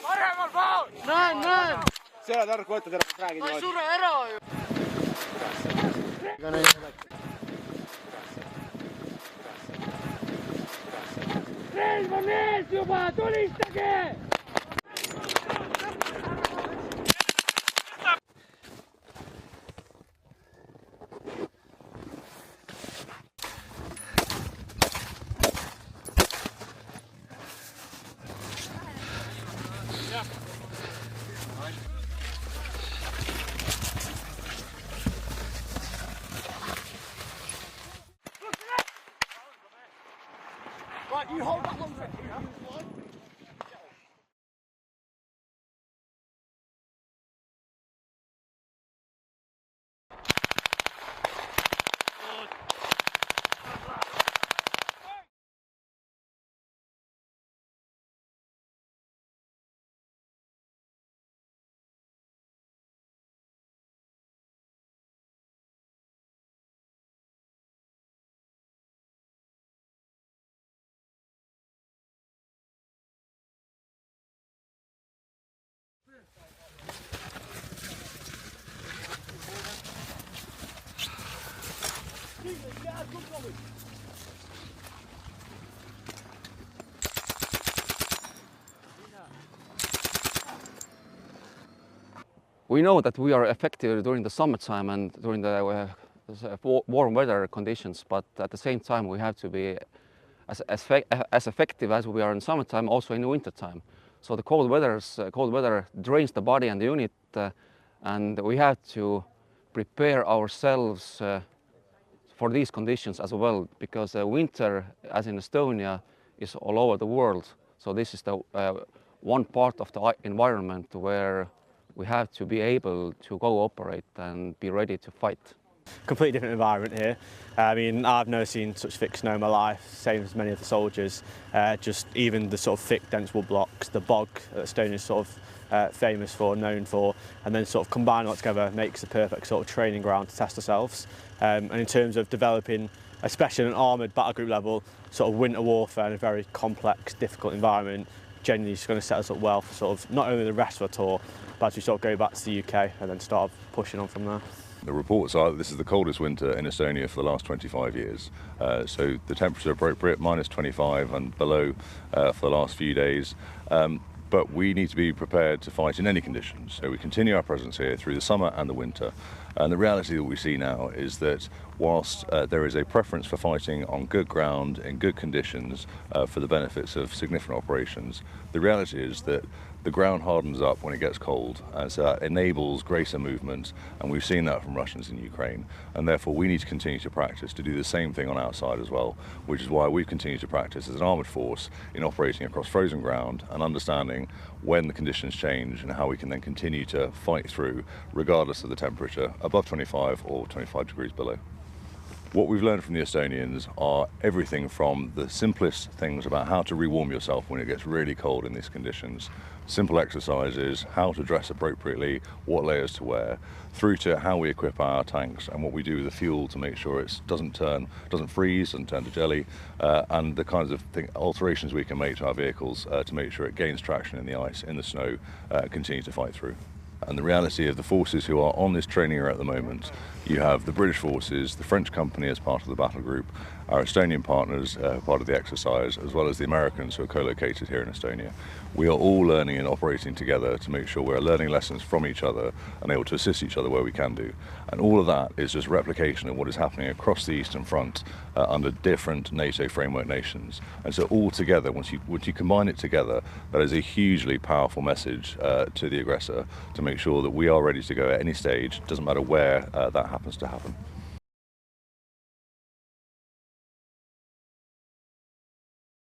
Paremal pool! Näen! Selle tarku võtta, tere, räägi Ma ei sure ära ju! Relv on ees juba, tulistage! Right, you hold that one for here. We know that we are effective during the summertime and during the warm weather conditions, but at the same time we have to be as effective as we are in summertime, also in wintertime. So the cold weather drains the body and the unit, and we have to prepare ourselves for these conditions as well, because winter, as in Estonia, is all over the world. So this is the one part of the environment where we have to be able to go operate and be ready to fight. Completely different environment here. I mean, I've never seen such thick snow in my life, same as many of the soldiers. Just even the sort of thick, dense wood blocks, the bog that Estonia is sort of famous for, known for, and then sort of combining all together makes the perfect sort of training ground to test ourselves. And in terms of developing, especially at an armoured battle group level, sort of winter warfare in a very complex, difficult environment, genuinely is going to set us up well for sort of not only the rest of our tour, but as we sort of go back to the UK and then start pushing on from there. The reports are that this is the coldest winter in Estonia for the last 25 years. So the temperatures are appropriate, minus 25 and below for the last few days. But we need to be prepared to fight in any conditions. So we continue our presence here through the summer and the winter. And the reality that we see now is that whilst there is a preference for fighting on good ground in good conditions for the benefits of significant operations, the reality is that the ground hardens up when it gets cold, and so that enables greater movement, and we've seen that from Russians in Ukraine, and therefore we need to continue to practice to do the same thing on our side as well, which is why we've continued to practice as an armoured force in operating across frozen ground and understanding when the conditions change and how we can then continue to fight through regardless of the temperature, above 25 or 25 degrees below. What we've learned from the Estonians are everything from the simplest things about how to rewarm yourself when it gets really cold in these conditions, simple exercises, how to dress appropriately, what layers to wear, through to how we equip our tanks and what we do with the fuel to make sure it doesn't freeze, doesn't turn to jelly, and the kinds of alterations we can make to our vehicles to make sure it gains traction in the ice, in the snow, continue to fight through. And the reality of the forces who are on this training area at the moment, you have the British forces, the French company as part of the Battlegroup, our Estonian partners part of the exercise, as well as the Americans who are co-located here in Estonia. We are all learning and operating together to make sure we're learning lessons from each other and able to assist each other where we can do. And all of that is just replication of what is happening across the Eastern Front under different NATO framework nations. And so all together, once you combine it together, that is a hugely powerful message to the aggressor to make sure that we are ready to go at any stage, doesn't matter where that happens to happen.